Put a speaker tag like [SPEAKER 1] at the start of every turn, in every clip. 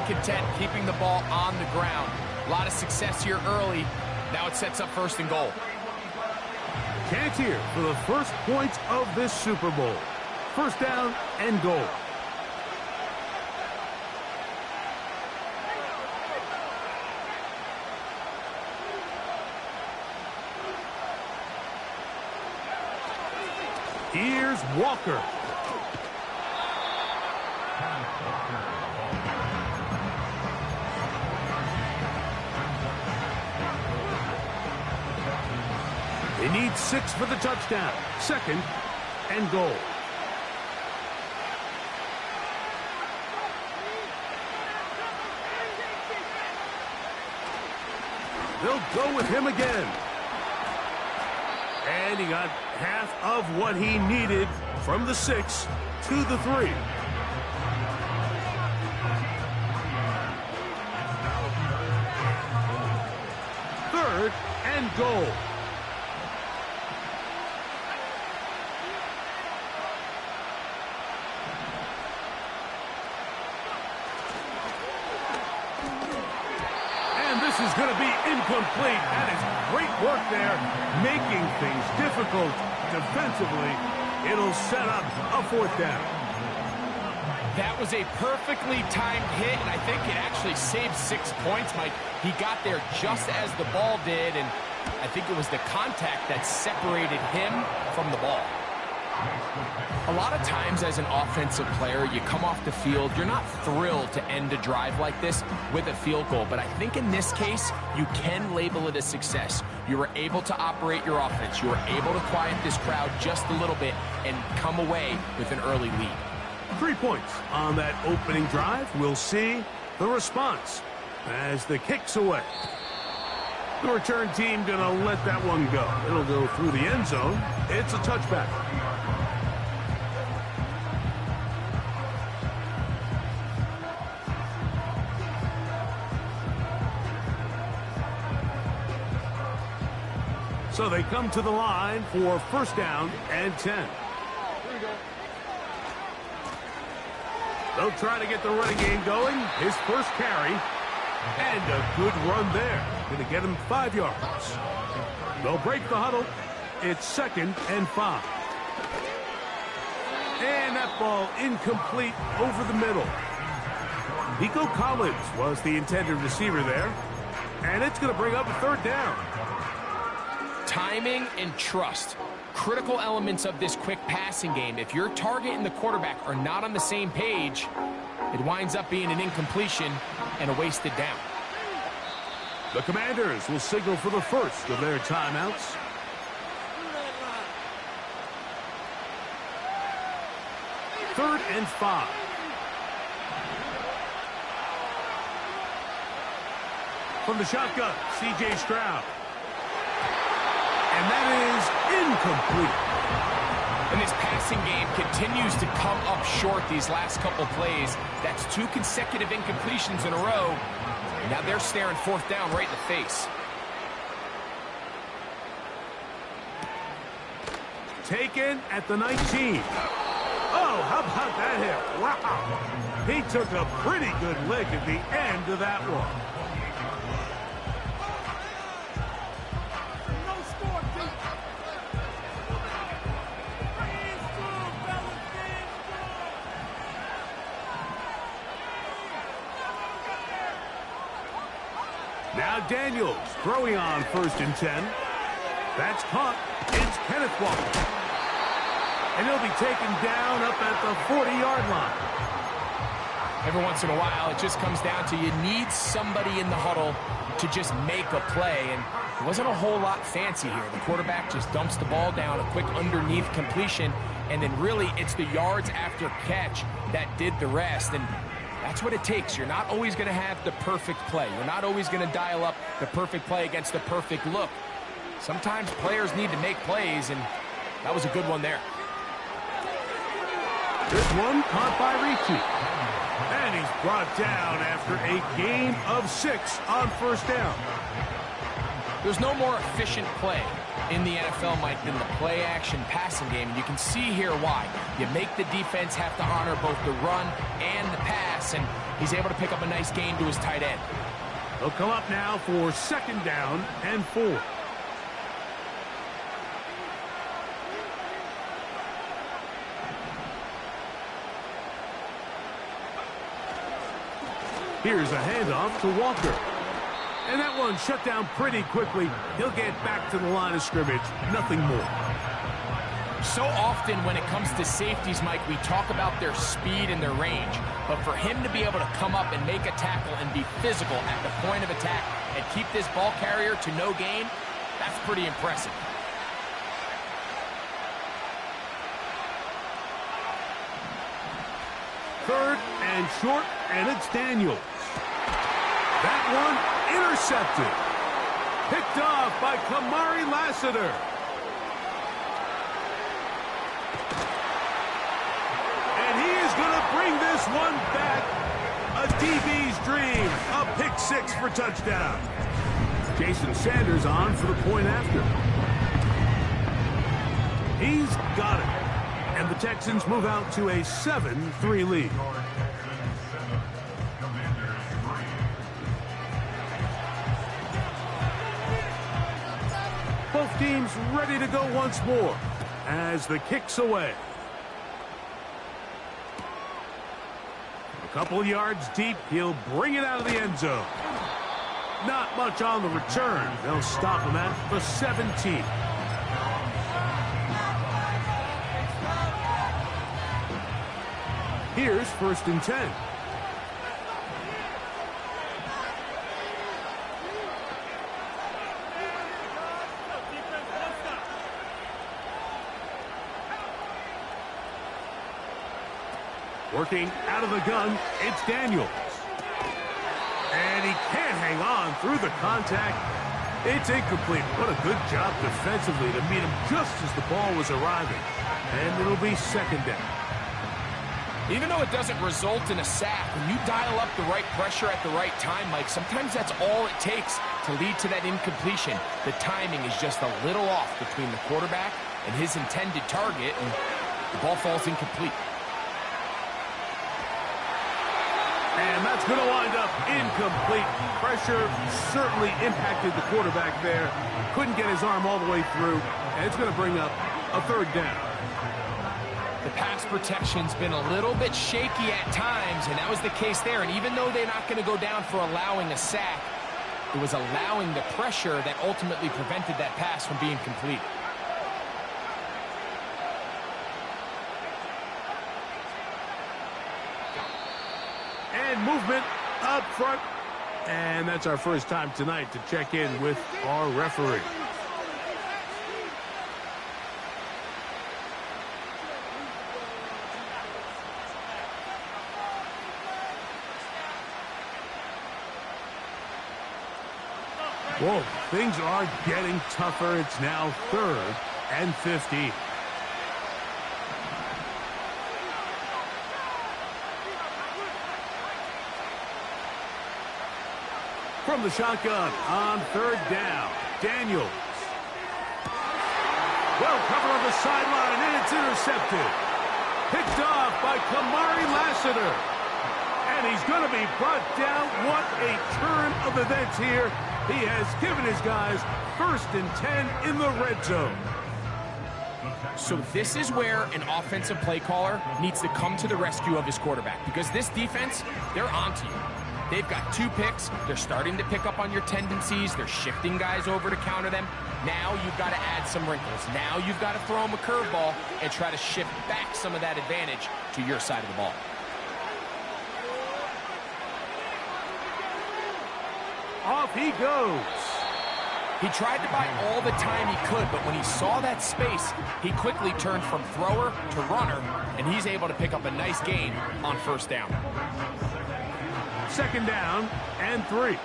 [SPEAKER 1] content keeping the ball on the ground. A lot of success here early. Now it sets up 1st and goal.
[SPEAKER 2] Chance here for the first points of this Super Bowl. 1st down and goal. Here's Walker. They need 6 for the touchdown. 2nd and goal. They'll go with him again. And he got half of what he needed from the 6 to the 3. Third and goal. And this is going to be incomplete. That is great work there, making things difficult defensively. It'll set up a 4th down.
[SPEAKER 1] That was a perfectly timed hit, and I think it actually saved 6 points, Mike. He got there just as the ball did, and I think it was the contact that separated him from the ball. A lot of times as an offensive player, you come off the field, you're not thrilled to end a drive like this with a field goal. But I think in this case, you can label it a success. You were able to operate your offense. You were able to quiet this crowd just a little bit and come away with an early lead.
[SPEAKER 2] 3 points on that opening drive. We'll see the response as the kick's away. The return team going to let that one go. It'll go through the end zone. It's a touchback. So they come to the line for 1st down and 10. They'll try to get the running game going. His first carry. And a good run there. Going to get him 5 yards. They'll break the huddle. It's 2nd and 5. And that ball incomplete over the middle. Nico Collins was the intended receiver there. And it's going to bring up a 3rd down.
[SPEAKER 1] Timing and trust. Critical elements of this quick passing game. If your target and the quarterback are not on the same page, it winds up being an incompletion and a wasted down.
[SPEAKER 2] The Commanders will signal for the first of their timeouts. Third and 5. From the shotgun, C.J. Stroud. And that is incomplete.
[SPEAKER 1] And this passing game continues to come up short these last couple plays. That's 2 consecutive incompletions in a row. Now they're staring 4th down right in the face.
[SPEAKER 2] Taken at the 19. Oh, how about that hit? Wow. He took a pretty good lick at the end of that one. Now Daniels throwing on 1st and 10. That's caught. It's Kenneth Walker. And he'll be taken down up at the 40-yard line.
[SPEAKER 1] Every once in a while, it just comes down to you need somebody in the huddle to just make a play. And it wasn't a whole lot fancy here. The quarterback just dumps the ball down, a quick underneath completion, and then really it's the yards after catch that did the rest. And that's what it takes. You're not always going to have the perfect play. You're not always going to dial up the perfect play against the perfect look. Sometimes players need to make plays, and that was a good one there.
[SPEAKER 2] This one caught by Ricci. And he's brought down after a gain of 6 on 1st down.
[SPEAKER 1] There's no more efficient play in the NFL, Mike, than the play-action passing game. You can see here why. You make the defense have to honor both the run and the pass, pass, and he's able to pick up a nice gain to his tight end.
[SPEAKER 2] They'll come up now for 2nd down and 4. Here's a handoff to Walker. And that one shut down pretty quickly. He'll get back to the line of scrimmage. Nothing more.
[SPEAKER 1] So often when it comes to safeties, Mike, we talk about their speed and their range. But for him to be able to come up and make a tackle and be physical at the point of attack and keep this ball carrier to no gain, that's pretty impressive.
[SPEAKER 2] Third and short, and it's Daniels. That one intercepted. Picked off by Kamari Lassiter. And he is going to bring this one back. A DB's dream. A pick 6 for touchdown. Jason Sanders on for the point after. He's got it. And the Texans move out to a 7-3 lead. Both teams ready to go once more as the kick's away. A couple of yards deep, he'll bring it out of the end zone. Not much on the return. They'll stop him at the 17. Here's 1st and 10. Working out of the gun, it's Daniels. And he can't hang on through the contact. It's incomplete. What a good job defensively to meet him just as the ball was arriving. And it'll be 2nd down.
[SPEAKER 1] Even though it doesn't result in a sack, when you dial up the right pressure at the right time, Mike, sometimes that's all it takes to lead to that incompletion. The timing is just a little off between the quarterback and his intended target, and the ball falls incomplete.
[SPEAKER 2] And that's going to wind up incomplete. Pressure certainly impacted the quarterback there. Couldn't get his arm all the way through, and it's going to bring up a 3rd down.
[SPEAKER 1] The pass protection's been a little bit shaky at times, and that was the case there. And even though they're not going to go down for allowing a sack, it was allowing the pressure that ultimately prevented that pass from being complete.
[SPEAKER 2] And movement up front. And that's our first time tonight to check in with our referee. Whoa, things are getting tougher. It's now 3rd and 50. From the shotgun on 3rd down, Daniels. Well covered on the sideline, and it's intercepted. Picked off by Kamari Lassiter. And he's going to be brought down. What a turn of events here. He has given his guys 1st and 10 in the red zone.
[SPEAKER 1] So this is where an offensive play caller needs to come to the rescue of his quarterback, because this defense, they're onto you. They've got 2 picks. They're starting to pick up on your tendencies. They're shifting guys over to counter them. Now you've got to add some wrinkles. Now you've got to throw them a curveball and try to shift back some of that advantage to your side of the ball.
[SPEAKER 2] Off he goes.
[SPEAKER 1] He tried to buy all the time he could, but when he saw that space, he quickly turned from thrower to runner, and he's able to pick up a nice gain on 1st down.
[SPEAKER 2] 2nd down and 3.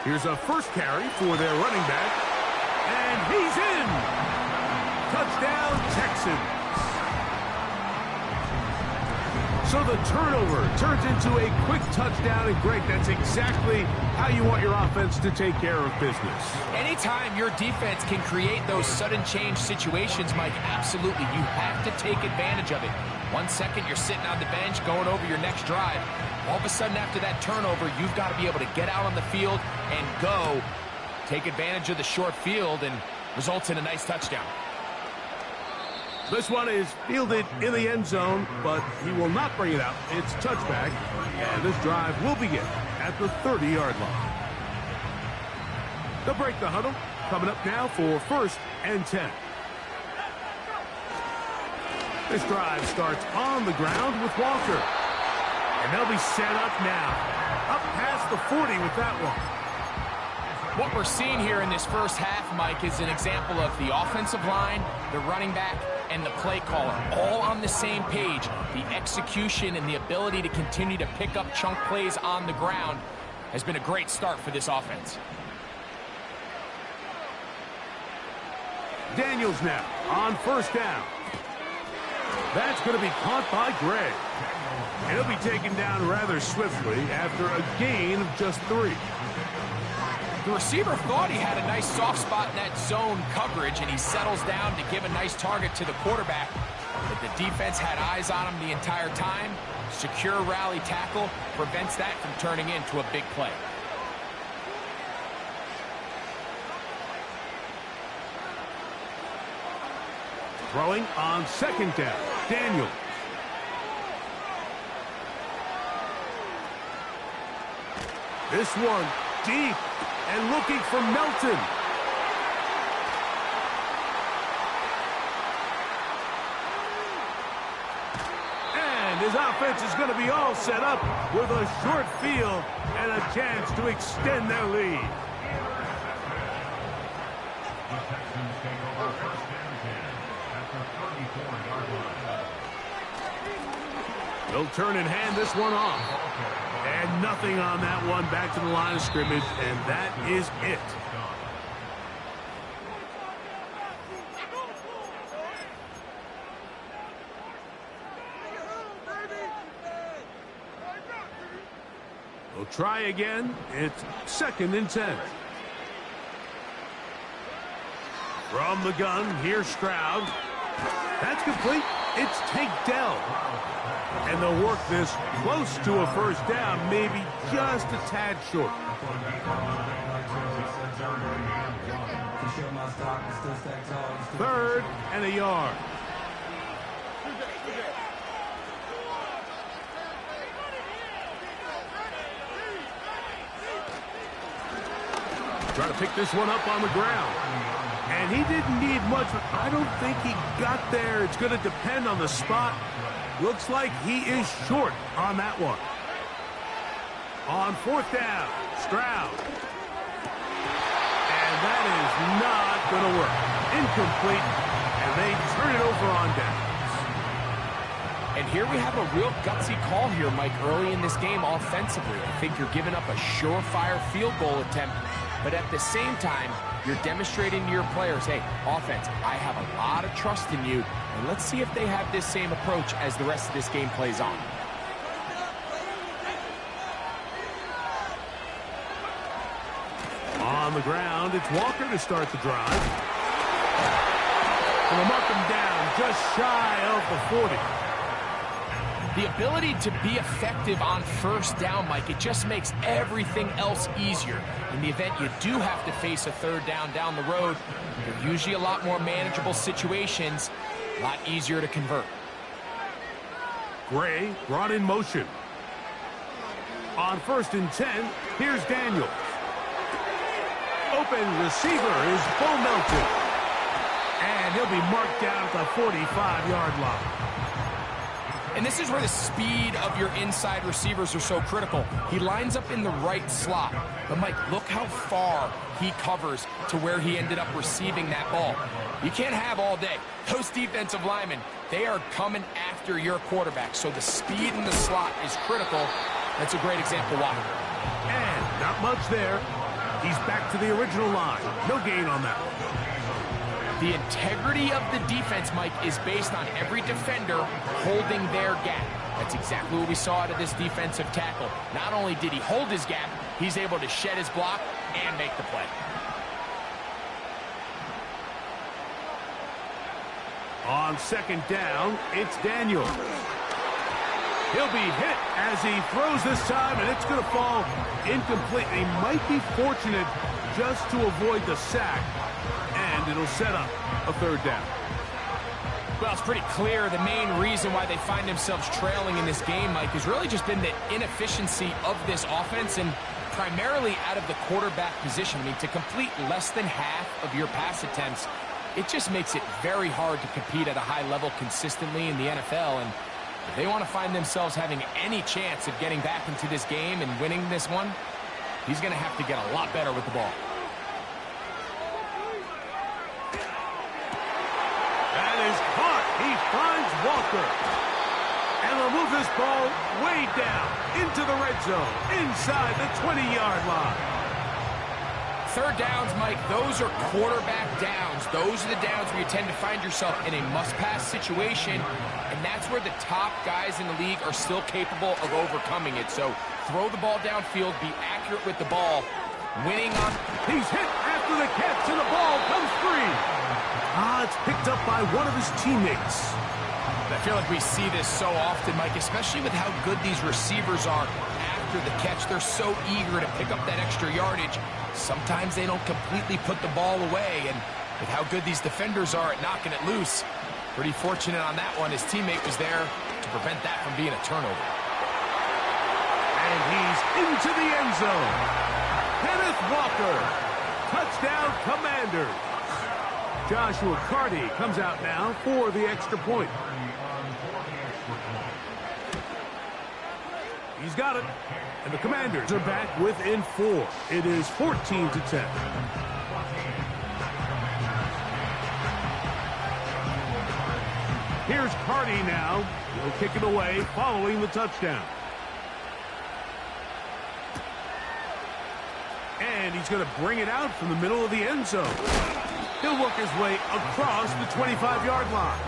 [SPEAKER 2] Here's a first carry for their running back, and he's in. Touchdown, Texans. So the turnover turns into a quick touchdown, and Greg, that's exactly how you want your offense to take care of business.
[SPEAKER 1] Anytime your defense can create those sudden change situations, Mike, absolutely, you have to take advantage of it. 1 second, you're sitting on the bench going over your next drive. All of a sudden, after that turnover, you've got to be able to get out on the field and go. Take advantage of the short field, and results in a nice touchdown.
[SPEAKER 2] This one is fielded in the end zone, but he will not bring it out. It's touchback, and this drive will begin at the 30-yard line. They'll break the huddle. Coming up now for 1st and 10. This drive starts on the ground with Walker. And they'll be set up now. Up past the 40 with that one.
[SPEAKER 1] What we're seeing here in this first half, Mike, is an example of the offensive line, the running back, and the play caller all on the same page. The execution and the ability to continue to pick up chunk plays on the ground has been a great start for this offense.
[SPEAKER 2] Daniels now on 1st down. That's going to be caught by Gray. And he'll be taken down rather swiftly after a gain of just 3.
[SPEAKER 1] The receiver thought he had a nice soft spot in that zone coverage, and he settles down to give a nice target to the quarterback. But the defense had eyes on him the entire time. Secure rally tackle prevents that from turning into a big play.
[SPEAKER 2] Throwing on 2nd down, Daniel. This one deep and looking for Melton. And his offense is going to be all set up with a short field and a chance to extend their lead. They'll turn and hand this one off. And nothing on that one. Back to the line of scrimmage, and that is it. They'll try again. It's 2nd and 10. From the gun, here's Stroud. That's complete. It's Tank Dell. And they'll work this close to a 1st down, maybe just a tad short. 3rd and a yard. Trying to pick this one up on the ground. And he didn't need much, but I don't think he got there. It's going to depend on the spot. Looks like he is short on that one. On 4th down, Stroud. And that is not going to work. Incomplete, and they turn it over on downs.
[SPEAKER 1] And here we have a real gutsy call here, Mike, early in this game offensively. I think you're giving up a surefire field goal attempt, but at the same time, you're demonstrating to your players, hey, offense, I have a lot of trust in you, and let's see if they have this same approach as the rest of this game plays on.
[SPEAKER 2] On the ground, it's Walker to start the drive. And they'll mark him down just shy of the 40.
[SPEAKER 1] The ability to be effective on 1st down, Mike, it just makes everything else easier. In the event you do have to face a 3rd down the road, they're usually a lot more manageable situations, a lot easier to convert.
[SPEAKER 2] Gray brought in motion. On 1st and 10, here's Daniels. Open receiver is Bo Melton. And he'll be marked down at the 45-yard line.
[SPEAKER 1] And this is where the speed of your inside receivers are so critical. He lines up in the right slot. But, Mike, look how far he covers to where he ended up receiving that ball. You can't have all day. Those defensive linemen, they are coming after your quarterback. So the speed in the slot is critical. That's a great example why.
[SPEAKER 2] And not much there. He's back to the original line. No gain on that one.
[SPEAKER 1] The integrity of the defense, Mike, is based on every defender holding their gap. That's exactly what we saw out of this defensive tackle. Not only did he hold his gap, he's able to shed his block and make the play.
[SPEAKER 2] On second down, it's Daniels. He'll be hit as he throws this time, and it's going to fall incomplete. He might be fortunate just to avoid the sack, and it'll set up a third down.
[SPEAKER 1] Well, it's pretty clear the main reason why they find themselves trailing in this game, Mike, has really just been the inefficiency of this offense and primarily out of the quarterback position. I mean, to complete less than half of your pass attempts, it just makes it very hard to compete at a high level consistently in the NFL. And if they want to find themselves having any chance of getting back into this game and winning this one, he's going to have to get a lot better with the ball.
[SPEAKER 2] That is caught. He finds Walker. And they'll move this ball way down into the red zone, inside the 20-yard line.
[SPEAKER 1] Third downs, Mike, those are quarterback downs. Those are the downs where you tend to find yourself in a must-pass situation, and that's where the top guys in the league are still capable of overcoming it. So throw the ball downfield, be accurate with the ball, winning on...
[SPEAKER 2] He's hit after the catch, and the ball comes free. It's picked up by one of his teammates.
[SPEAKER 1] I feel like we see this so often, Mike, especially with how good these receivers are after the catch. They're so eager to pick up that extra yardage. Sometimes they don't completely put the ball away, and with how good these defenders are at knocking it loose, pretty fortunate on that one. His teammate was there to prevent that from being a turnover.
[SPEAKER 2] And he's into the end zone. Kenneth Walker. Touchdown, Commanders. Joshua Carty comes out now for the extra point. He's got it. And the Commanders are back within 4. It is 14-10. Here's Carty now. He'll kick it away following the touchdown. And he's going to bring it out from the middle of the end zone. He'll work his way across the 25-yard line.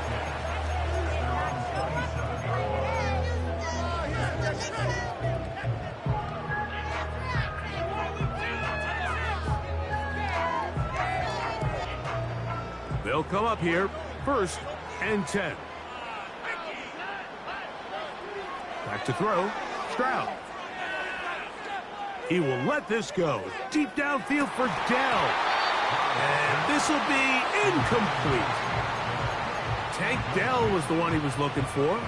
[SPEAKER 2] They'll come up here, 1st and 10. Back to throw, Stroud. He will let this go. Deep downfield for Dell. And this will be incomplete. Tank Dell was the one he was looking for.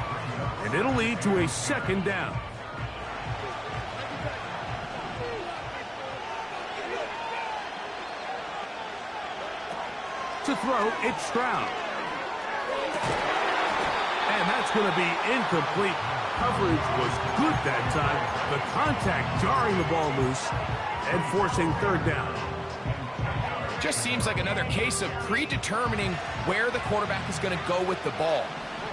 [SPEAKER 2] And it'll lead to a 2nd down. To throw, it's Stroud. And that's going to be incomplete. Coverage was good that time. The contact jarring the ball loose and forcing 3rd down.
[SPEAKER 1] Just seems like another case of predetermining where the quarterback is going to go with the ball.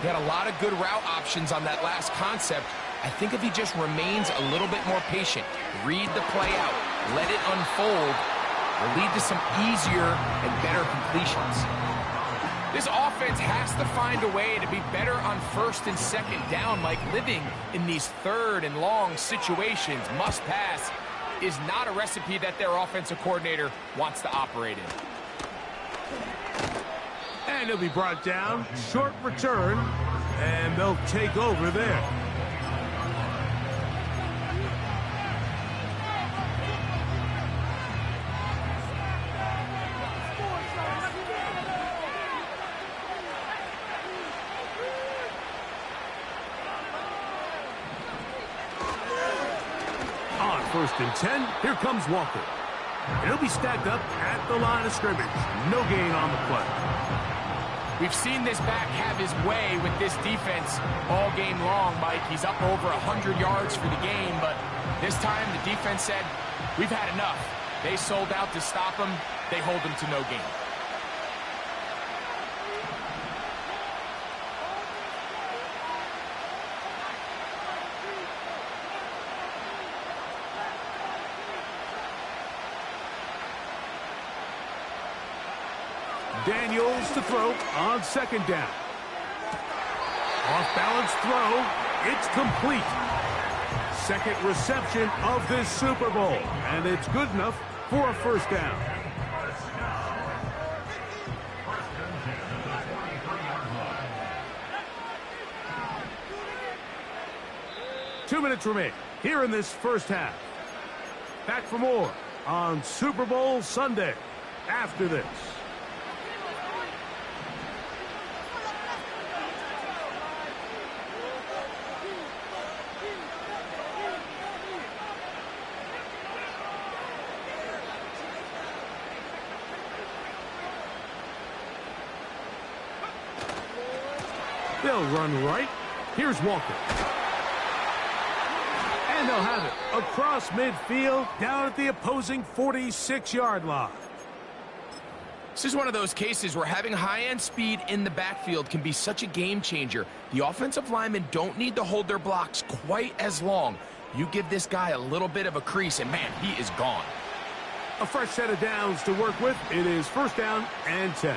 [SPEAKER 1] He had a lot of good route options on that last concept. I think if he just remains a little bit more patient, read the play out, let it unfold, will lead to some easier and better completions. This offense has to find a way to be better on 1st and 2nd down, Mike. Living in these 3rd and long situations, must pass, is not a recipe that their offensive coordinator wants to operate in.
[SPEAKER 2] And he'll be brought down, short return, and they'll take over there. On 1st and 10, here comes Walker. He'll be stacked up at the line of scrimmage. No gain on the play.
[SPEAKER 1] We've seen this back have his way with this defense all game long, Mike. He's up over 100 yards for the game, but this time the defense said, we've had enough. They sold out to stop him. They hold him to no gain.
[SPEAKER 2] Daniels to throw on 2nd down. Off balance throw. It's complete. Second reception of this Super Bowl, and it's good enough for a first down. Two minutes remain here in this first half. Back for more on Super Bowl Sunday after this. They'll run right. Here's Walker. And they'll have it across midfield down at the opposing 46-yard line.
[SPEAKER 1] This is one of those cases where having high-end speed in the backfield can be such a game changer. The offensive linemen don't need to hold their blocks quite as long. You give this guy a little bit of a crease, and man, he is gone.
[SPEAKER 2] A fresh set of downs to work with. It is first down and 10.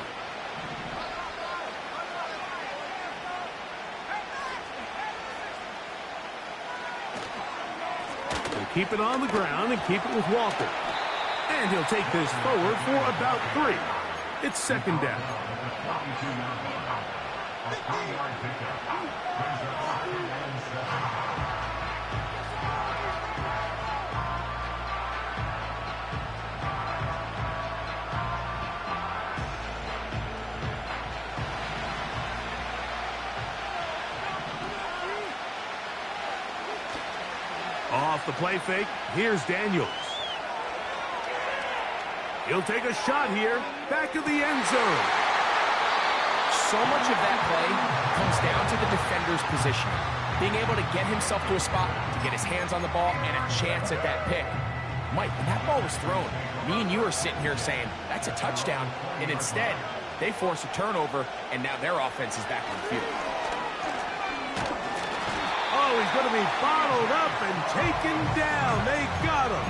[SPEAKER 2] Keep it on the ground and keep it with Walker. And he'll take this forward for about 3. It's second down. Off the play fake, here's Daniels. He'll take a shot here, back of the end zone.
[SPEAKER 1] So much of that play comes down to the defender's position. Being able to get himself to a spot, to get his hands on the ball, and a chance at that pick. Mike, when that ball was thrown, me and you are sitting here saying, that's a touchdown, and instead, they force a turnover, and now their offense is back on the field.
[SPEAKER 2] Oh, he's going to be bottled up and taken down. They got him.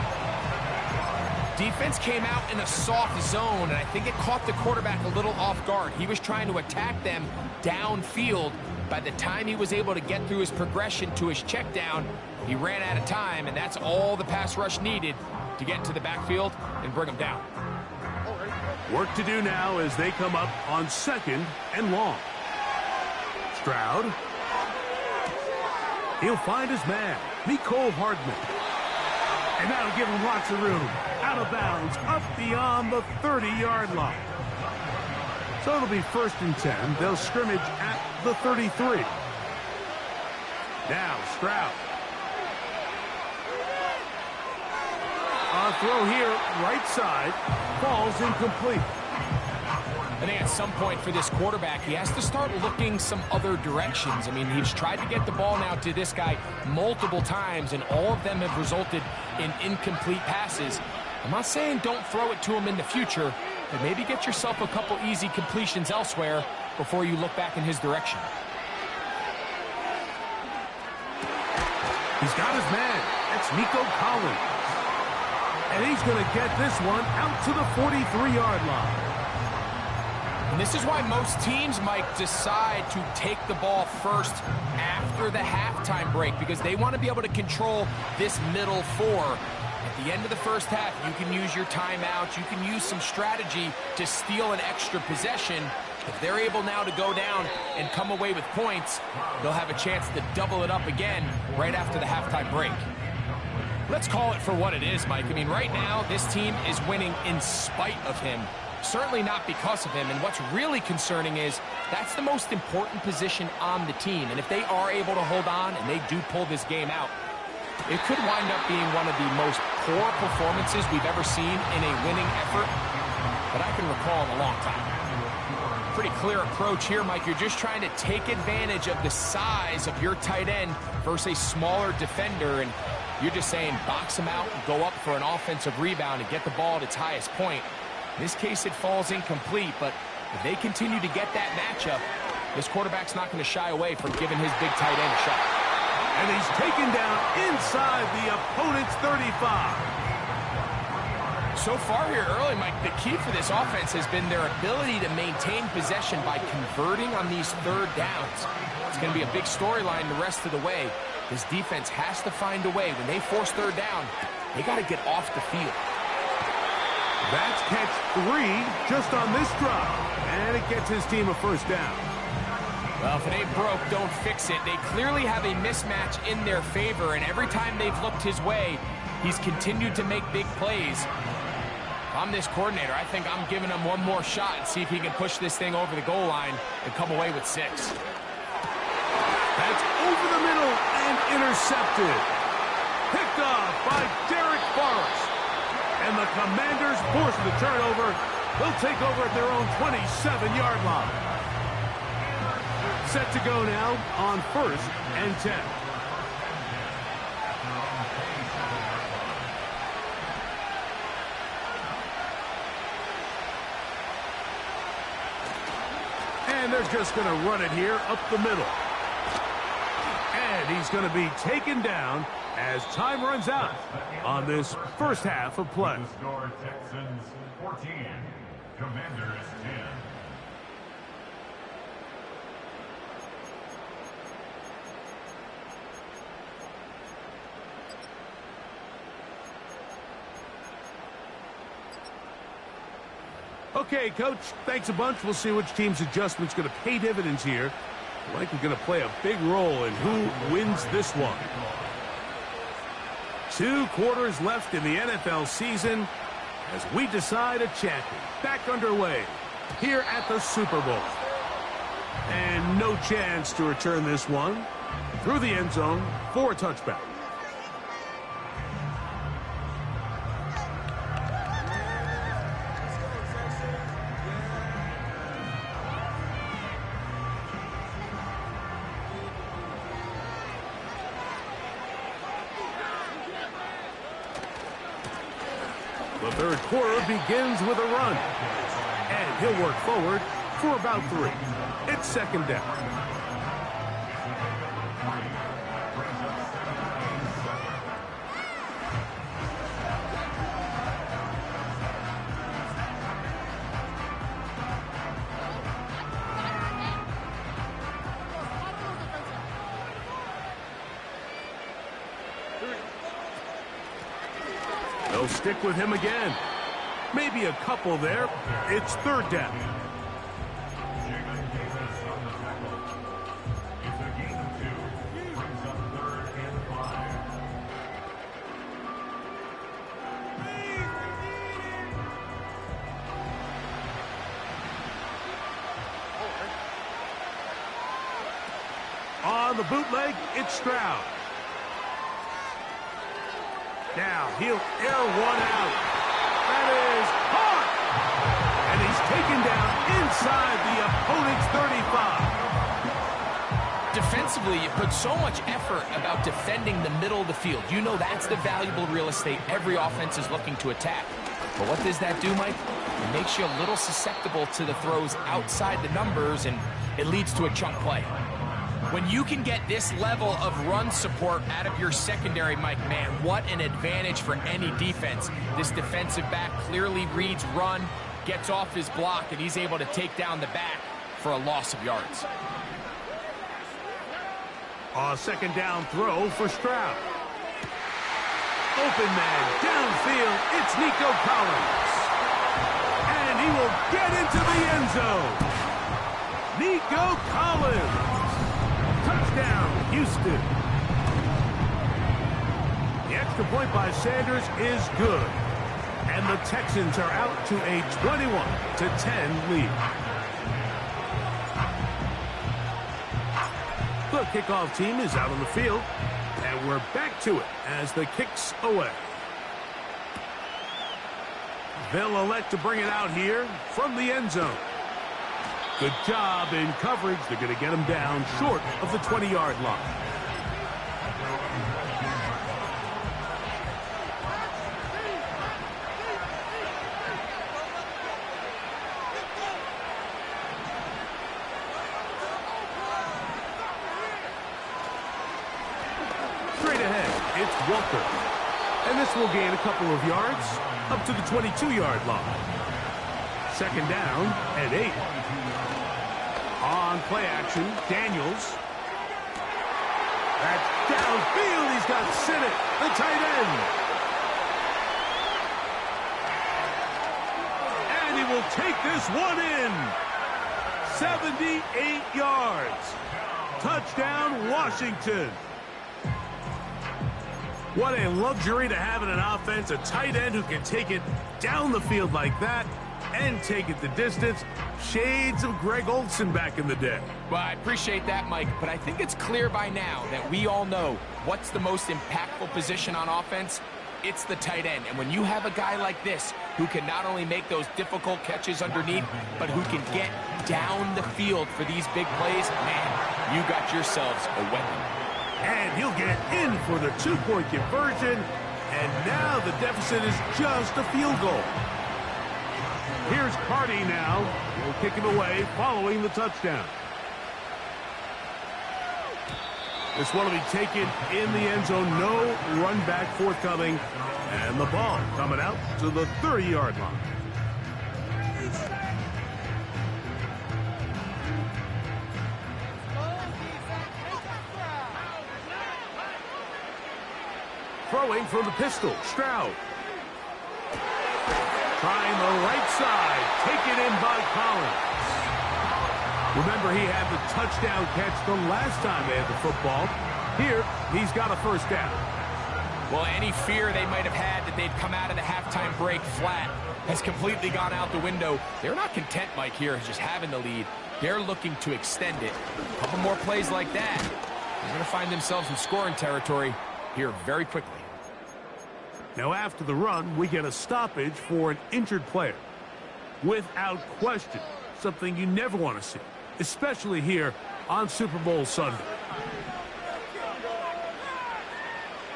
[SPEAKER 1] Defense came out in a soft zone, and I think it caught the quarterback a little off guard. He was trying to attack them downfield. By the time he was able to get through his progression to his check down, he ran out of time, and that's all the pass rush needed to get into the backfield and bring him down.
[SPEAKER 2] Work to do now as they come up on second and long. Stroud. He'll find his man, Mecole Hardman. And that'll give him lots of room. Out of bounds, up beyond the 30-yard line. So it'll be first and 10. They'll scrimmage at the 33. Now Stroud. A throw here, right side, falls incomplete.
[SPEAKER 1] I think at some point for this quarterback, he has to start looking some other directions. I mean, he's tried to get the ball now to this guy multiple times, and all of them have resulted in incomplete passes. I'm not saying don't throw it to him in the future, but maybe get yourself a couple easy completions elsewhere before you look back in his direction.
[SPEAKER 2] He's got his man. That's Nico Collins. And he's going to get this one out to the 43-yard line.
[SPEAKER 1] And this is why most teams might decide to take the ball first after the halftime break, because they want to be able to control this middle four. At the end of the first half, you can use your timeout. You can use some strategy to steal an extra possession. If they're able now to go down and come away with points, they'll have a chance to double it up again right after the halftime break. Let's call it for what it is, Mike. I mean, right now, this team is winning in spite of him. Certainly not because of him. And what's really concerning is that's the most important position on the team. And if they are able to hold on and they do pull this game out, it could wind up being one of the most poor performances we've ever seen in a winning effort that I can recall in a long time. Pretty clear approach here, Mike. You're just trying to take advantage of the size of your tight end versus a smaller defender. And you're just saying box him out and go up for an offensive rebound and get the ball at its highest point. In this case, it falls incomplete, but if they continue to get that matchup, this quarterback's not going to shy away from giving his big tight end a shot.
[SPEAKER 2] And he's taken down inside the opponent's 35.
[SPEAKER 1] So far here early, Mike, the key for this offense has been their ability to maintain possession by converting on these third downs. It's going to be a big storyline the rest of the way. This defense has to find a way. When they force third down, they got to get off the field.
[SPEAKER 2] That's catch 3 just on this drive, and it gets his team a first down.
[SPEAKER 1] Well, if it ain't broke, don't fix it. They clearly have a mismatch in their favor, and every time they've looked his way, he's continued to make big plays. If I'm this coordinator, I think I'm giving him one more shot and see if he can push this thing over the goal line and come away with 6.
[SPEAKER 2] That's over the middle and intercepted. Picked off by Derek Forrest. And the Commanders force the turnover. They'll take over at their own 27-yard line. Set to go now on 1st and 10. And they're just going to run it here up the middle. And he's going to be taken down as time runs out on this first half of play.
[SPEAKER 3] Texans 14, Commanders 10.
[SPEAKER 2] Okay, Coach, thanks a bunch. We'll see which team's adjustment's going to pay dividends here. Likely going to play a big role in who wins this one. 2 quarters left in the NFL season as we decide a champion. Back underway here at the Super Bowl. And no chance to return this one through the end zone for a touchback. The third quarter begins with a run. And he'll work forward for about 3. It's second down. They'll stick with him again. Maybe a couple there. It's third down. On the bootleg, it's Stroud. Now he'll air one out. That is caught. And he's taken down inside the opponent's 35.
[SPEAKER 1] Defensively, you put so much effort about defending the middle of the field. You know that's the valuable real estate every offense is looking to attack. But what does that do, Mike? It makes you a little susceptible to the throws outside the numbers, and it leads to a chunk play. When you can get this level of run support out of your secondary, Mike, man, what an advantage for any defense. This defensive back clearly reads run, gets off his block, and he's able to take down the back for a loss of yards.
[SPEAKER 2] A second down throw for Stroud. Open man downfield. It's Nico Collins. And he will get into the end zone. Nico Collins. Touchdown, Houston. The extra point by Sanders is good. And the Texans are out to a 21-10 lead. The kickoff team is out on the field. And we're back to it as the kick's away. They'll elect to bring it out here from the end zone. Good job in coverage. They're going to get him down short of the 20-yard line. Straight ahead, it's Walker. And this will gain a couple of yards up to the 22-yard line. Second down and 8. On play action, Daniels. That's downfield. He's got Sinnott, the tight end. And he will take this one in. 78 yards. Touchdown, Washington. What a luxury to have in an offense, a tight end who can take it down the field like that and take it the distance. Shades of Greg Olsen back in the day.
[SPEAKER 1] Well, I appreciate that, Mike, but I think it's clear by now that we all know what's the most impactful position on offense. It's the tight end. And when you have a guy like this who can not only make those difficult catches underneath, but who can get down the field for these big plays, man, you got yourselves a weapon.
[SPEAKER 2] And he'll get in for the 2-point conversion. And now the deficit is just a field goal. Here's Carty now. He'll kick it away following the touchdown. This one will be taken in the end zone. No run back forthcoming. And the ball coming out to the 30-yard line. Throwing from the pistol, Stroud. Trying the right side, taken in by Collins. Remember, he had the touchdown catch the last time they had the football. Here, he's got a first down.
[SPEAKER 1] Well, any fear they might have had that they'd come out of the halftime break flat has completely gone out the window. They're not content, Mike, here, just having the lead. They're looking to extend it. A couple more plays like that, they're going to find themselves in scoring territory here very quickly.
[SPEAKER 2] Now, after the run, we get a stoppage for an injured player. Without question, something you never want to see, especially here on Super Bowl Sunday.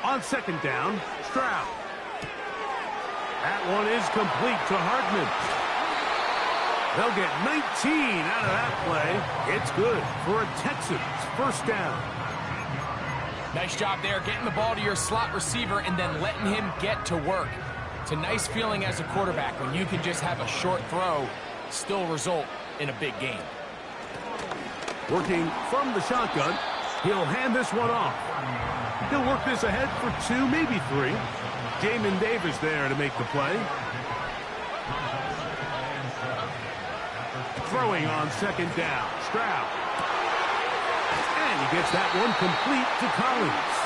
[SPEAKER 2] On second down, Stroud. That one is complete to Hartman. They'll get 19 out of that play. It's good for a Texans first down.
[SPEAKER 1] Nice job there, getting the ball to your slot receiver and then letting him get to work. It's a nice feeling as a quarterback when you can just have a short throw, still result in a big game.
[SPEAKER 2] Working from the shotgun, he'll hand this one off. He'll work this ahead for 2, maybe 3. Jamin Davis there to make the play. Throwing on second down, Stroud. And he gets that one complete to Collins.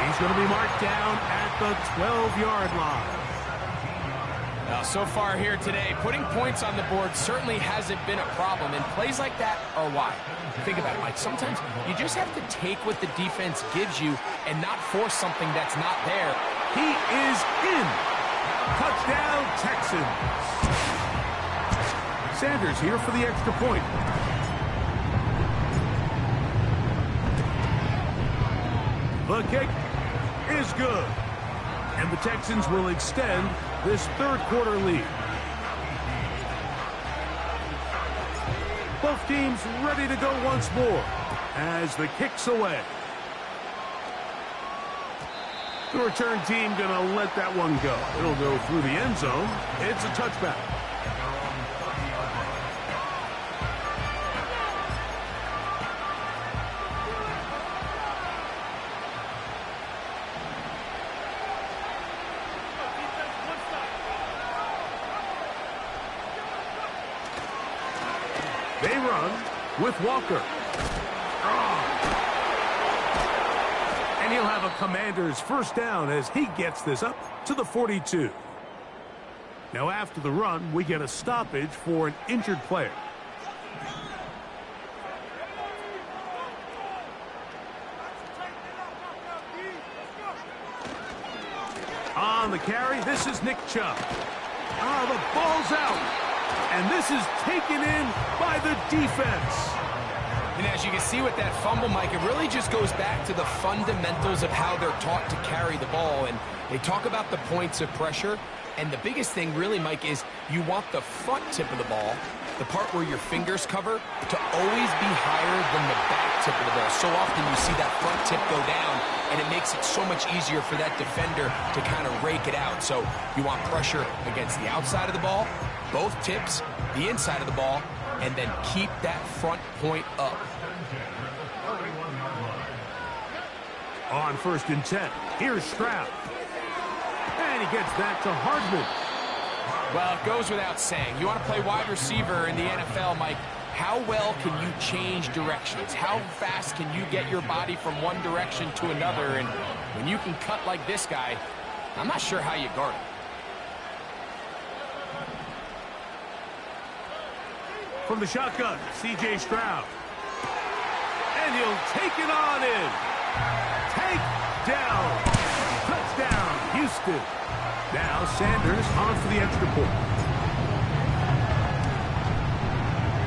[SPEAKER 2] He's going to be marked down at the 12-yard line.
[SPEAKER 1] Now, so far here today, putting points on the board certainly hasn't been a problem, and plays like that are why. Think about it, Mike. Sometimes you just have to take what the defense gives you and not force something that's not there.
[SPEAKER 2] He is in. Touchdown, Texans. Sanders here for the extra point. The kick is good. And the Texans will extend this third-quarter lead. Both teams ready to go once more as the kick's away. The return team going to let that one go. It'll go through the end zone. It's a touchback. They run with Walker. And he'll have a Commander's first down as he gets this up to the 42. Now after the run, we get a stoppage for an injured player. On the carry, this is Nick Chubb. The ball's out. And this is taken in by the defense.
[SPEAKER 1] And as you can see with that fumble, Mike, it really just goes back to the fundamentals of how they're taught to carry the ball. And they talk about the points of pressure. And the biggest thing really, Mike, is you want the front tip of the ball the part where your fingers cover, to always be higher than the back tip of the ball. So often you see that front tip go down, and it makes it so much easier for that defender to kind of rake it out. So you want pressure against the outside of the ball, both tips, the inside of the ball, and then keep that front point up.
[SPEAKER 2] On 1st and 10, here's Stroud. And he gets that to Hardman.
[SPEAKER 1] Well, it goes without saying. You want to play wide receiver in the NFL, Mike. How well can you change directions? How fast can you get your body from one direction to another? And when you can cut like this guy, I'm not sure how you guard him.
[SPEAKER 2] From the shotgun, C.J. Stroud. And he'll take it on in. Take down. Touchdown, Houston. Now Sanders on for the extra point.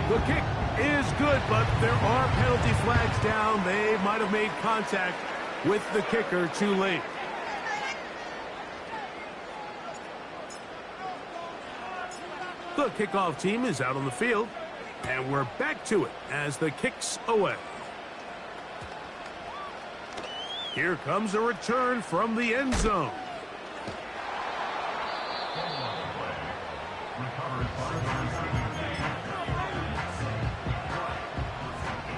[SPEAKER 2] The kick is good, but there are penalty flags down. They might have made contact with the kicker too late. The kickoff team is out on the field, and we're back to it as the kick's away. Here comes a return from the end zone.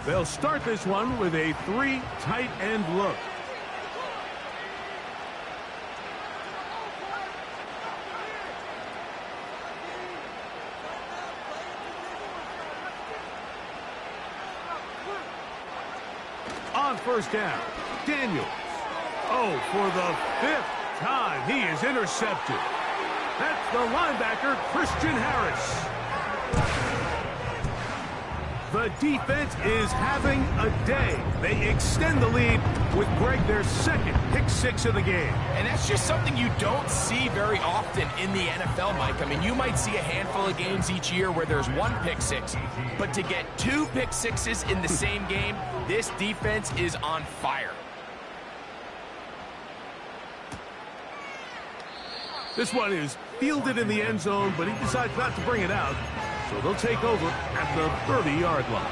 [SPEAKER 2] They'll start this one with a 3 tight end look. On 1st down, Daniels. Oh, for the 5th time, he is intercepted. That's the linebacker, Christian Harris. The defense is having a day. They extend the lead with their 2nd pick 6 of the game.
[SPEAKER 1] And that's just something you don't see very often in the NFL, Mike. I mean, you might see a handful of games each year where there's 1 pick 6, but to get 2 pick 6s in the same game, this defense is on fire.
[SPEAKER 2] This one is fielded in the end zone, but he decides not to bring it out. So they'll take over at the 30-yard line.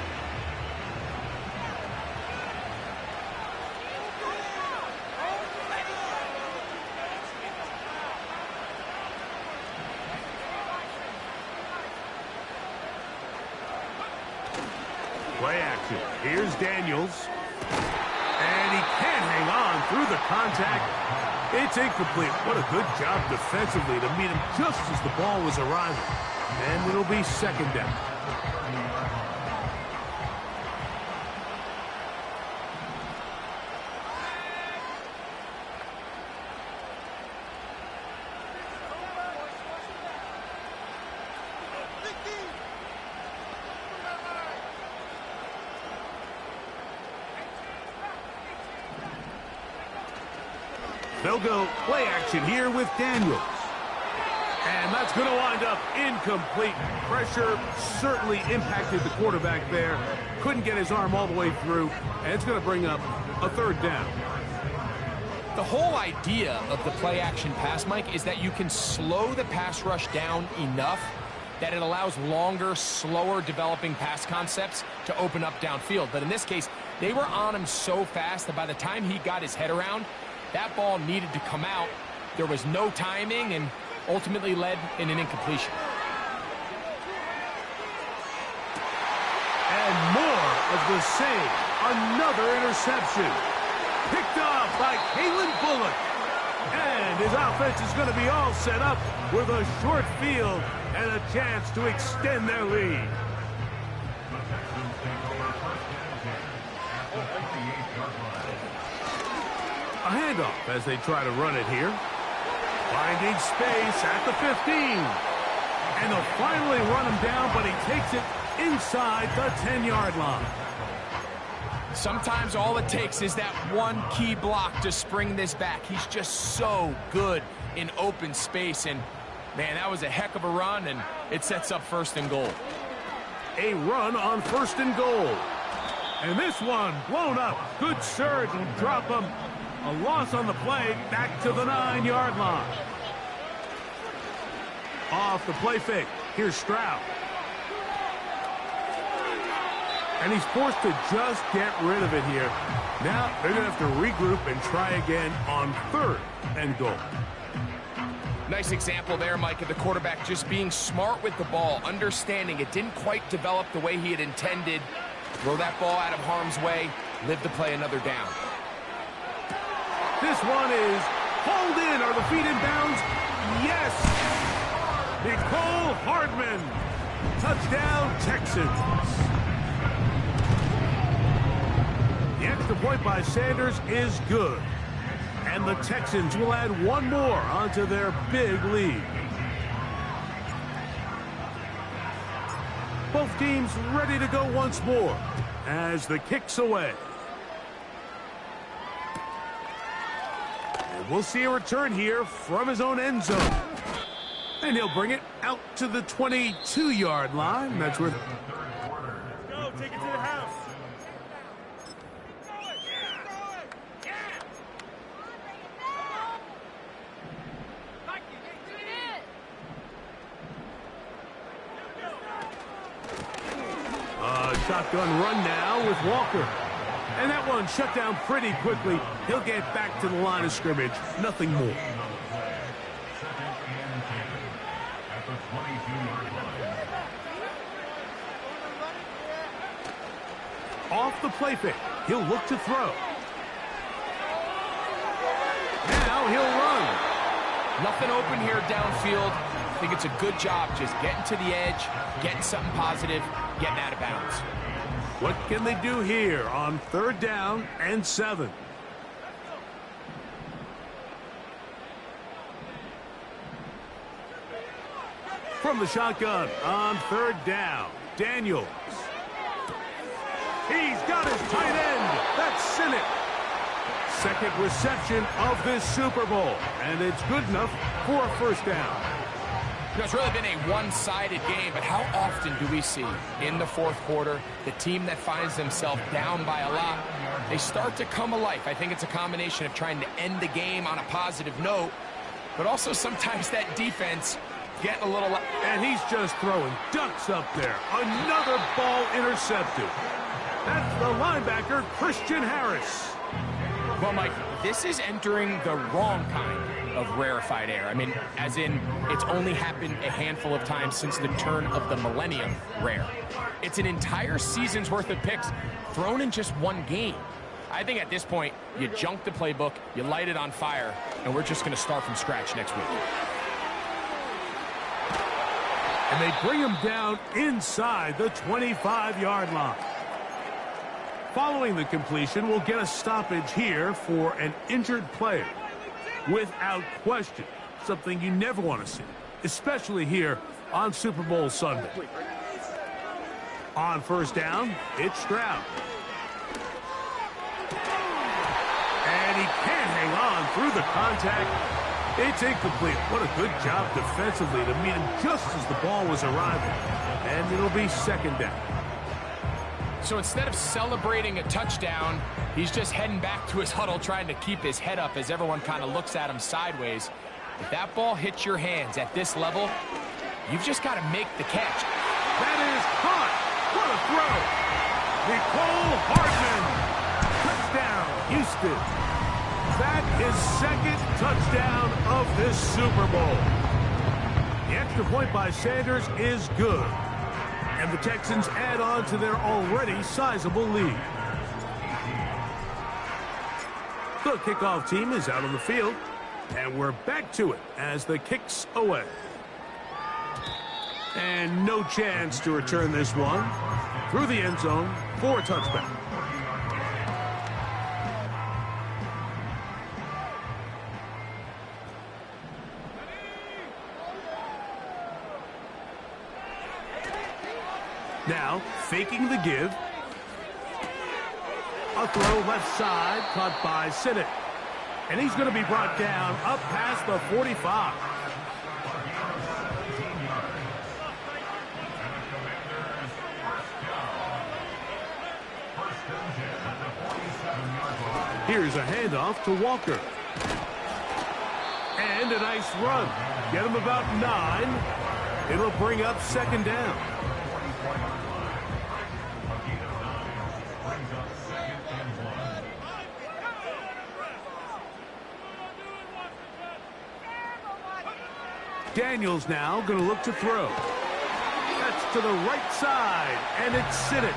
[SPEAKER 2] Play action. Here's Daniels. And he can't hang on through the contact. It's incomplete. What a good job defensively to meet him just as the ball was arriving. And it'll be 2nd down. They'll go play action here with Daniels. And that's going to wind up incomplete. Pressure certainly impacted the quarterback there. Couldn't get his arm all the way through. And it's going to bring up a 3rd down.
[SPEAKER 1] The whole idea of the play-action pass, Mike, is that you can slow the pass rush down enough that it allows longer, slower developing pass concepts to open up downfield. But in this case, they were on him so fast that by the time he got his head around, that ball needed to come out. There was no timing and ultimately led in an incompletion.
[SPEAKER 2] And more of the same. Another interception. Picked off by Kalen Bullock. And his offense is going to be all set up with a short field and a chance to extend their lead. A handoff as they try to run it here. Finding space at the 15. And they'll finally run him down, but he takes it inside the 10-yard line.
[SPEAKER 1] Sometimes all it takes is that one key block to spring this back. He's just so good in open space. And, man, that was a heck of a run, and it sets up 1st and goal.
[SPEAKER 2] A run on 1st and goal. And this one blown up. Good surge and drop him. A loss on the play, back to the 9-yard line. Off the play fake, here's Stroud. And he's forced to just get rid of it here. Now they're going to have to regroup and try again on 3rd and goal.
[SPEAKER 1] Nice example there, Mike, of the quarterback just being smart with the ball, understanding it didn't quite develop the way he had intended. Throw that ball out of harm's way, live to play another down.
[SPEAKER 2] This one is hauled in. Are the feet in bounds? Yes! Nicole Hardman. Touchdown, Texans. The extra point by Sanders is good. And the Texans will add one more onto their big lead. Both teams ready to go once more as the kick's away. And we'll see a return here from his own end zone. And he'll bring it out to the 22-yard line. That's where...
[SPEAKER 4] Go, take it to the house.
[SPEAKER 2] Shotgun run now with Walker. And that one shut down pretty quickly. He'll get back to the line of scrimmage. Nothing more. Off the play fake. He'll look to throw. Now he'll run.
[SPEAKER 1] Nothing open here downfield. I think it's a good job just getting to the edge, getting something positive, getting out of bounds.
[SPEAKER 2] What can they do here on 3rd down and 7? From the shotgun on 3rd down, Daniels. He's got his tight end. That's Sinnott. Second reception of this Super Bowl, and it's good enough for a 1st down.
[SPEAKER 1] You know, it's really been a one-sided game, but how often do we see in the 4th quarter the team that finds themselves down by a lot, they start to come alive. I think it's a combination of trying to end the game on a positive note, but also sometimes that defense getting a little...
[SPEAKER 2] And he's just throwing ducks up there. Another ball intercepted. That's the linebacker, Christian Harris.
[SPEAKER 1] Well, Mike, this is entering the wrong kind of rarefied air. I mean, as in, it's only happened a handful of times since the turn of the millennium rare. It's an entire season's worth of picks thrown in just one game. I think at this point, you junk the playbook, you light it on fire, and we're just going to start from scratch next week.
[SPEAKER 2] And they bring him down inside the 25-yard line. Following the completion, we'll get a stoppage here for an injured player. Without question, something you never want to see, especially here on Super Bowl Sunday. On 1st down, it's Stroud. And he can't hang on through the contact. It's incomplete. What a good job defensively to meet him just as the ball was arriving. And it'll be 2nd down.
[SPEAKER 1] So instead of celebrating a touchdown, he's just heading back to his huddle trying to keep his head up as everyone kind of looks at him sideways. If that ball hits your hands at this level, you've just got to make the catch.
[SPEAKER 2] That is caught. What a throw. Nicole Hardman. Touchdown, Houston. That is 2nd touchdown of this Super Bowl. The extra point by Sanders is good. And the Texans add on to their already sizable lead. The kickoff team is out on the field, and we're back to it as the kick's away. And no chance to return this one through the end zone for a touchback. Now, faking the give. A throw left side, caught by Sinnott. And he's going to be brought down up past the 45. Here's a handoff to Walker. And a nice run. Get him about 9. It'll bring up 2nd down. Daniels now going to look to throw. That's to the right side, and it's Siddick.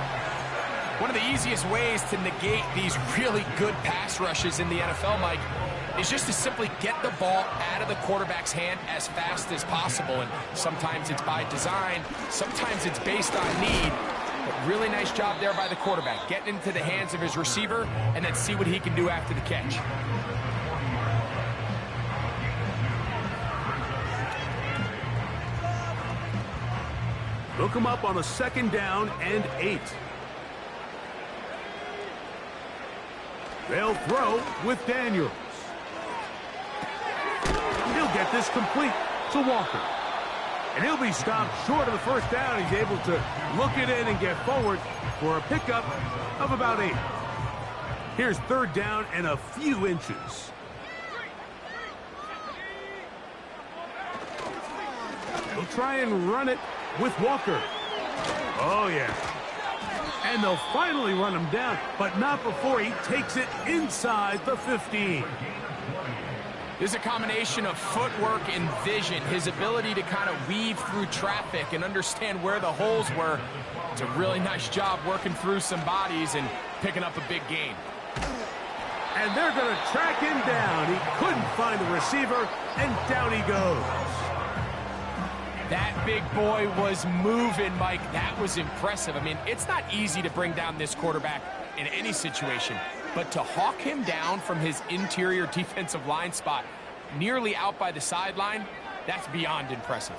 [SPEAKER 1] One of the easiest ways to negate these really good pass rushes in the NFL, Mike, is just to simply get the ball out of the quarterback's hand as fast as possible. And sometimes it's by design, sometimes it's based on need. But really nice job there by the quarterback, getting into the hands of his receiver and then see what he can do after the catch.
[SPEAKER 2] Look him up on a 2nd down and 8. They'll throw with Daniels. He'll get this complete to Walker. And he'll be stopped short of the 1st down. He's able to look it in and get forward for a pickup of about 8. Here's 3rd down and a few inches. They'll try and run it with Walker. Oh, yeah. And they'll finally run him down, but not before he takes it inside the 15.
[SPEAKER 1] There's a combination of footwork and vision, his ability to kind of weave through traffic and understand where the holes were. It's a really nice job working through some bodies and picking up a big gain.
[SPEAKER 2] And they're going to track him down. He couldn't find the receiver, and down he goes.
[SPEAKER 1] That big boy was moving, Mike. That was impressive. I mean, it's not easy to bring down this quarterback in any situation, but to hawk him down from his interior defensive line spot, nearly out by the sideline, that's beyond impressive.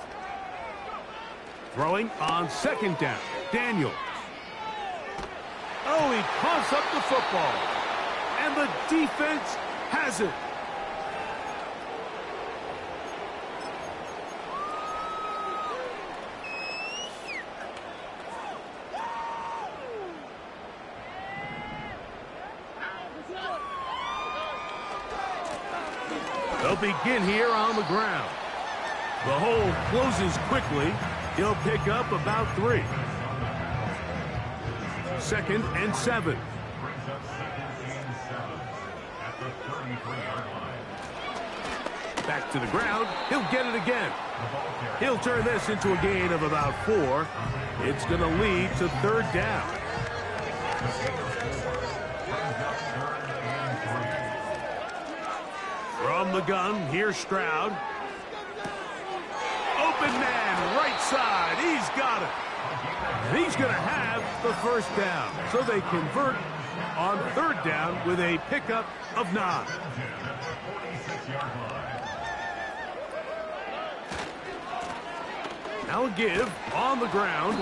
[SPEAKER 2] Throwing on 2nd down, Daniels. Oh, he coughs up the football, and the defense has it. They'll begin here on the ground. The hole closes quickly. He'll pick up about 3. 2nd and 7.
[SPEAKER 3] Brings up 2nd and 7 at the 33-yard line.
[SPEAKER 2] Back to the ground. He'll get it again. He'll turn this into a gain of about 4. It's going to lead to 3rd down. From the gun, here's Stroud. Open man, right side. He's got it. And he's going to have the 1st down. So they convert on 3rd down with a pickup of 9. Now a give on the ground.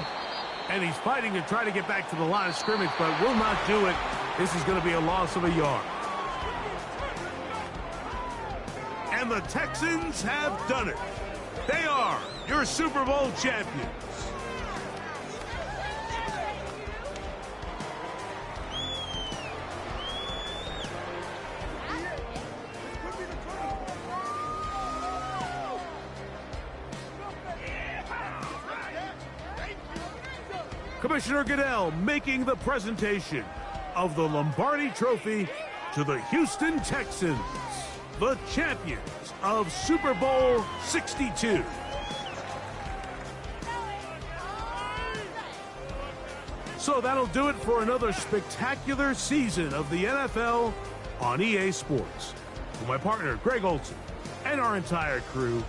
[SPEAKER 2] And he's fighting to try to get back to the line of scrimmage, but will not do it. This is going to be a loss of a yard. And the Texans have done it. They are your Super Bowl champions. Commissioner Goodell making the presentation of the Lombardi Trophy to the Houston Texans, the champions of Super Bowl 62. So that'll do it for another spectacular season of the NFL on EA Sports. For my partner, Greg Olson, and our entire crew,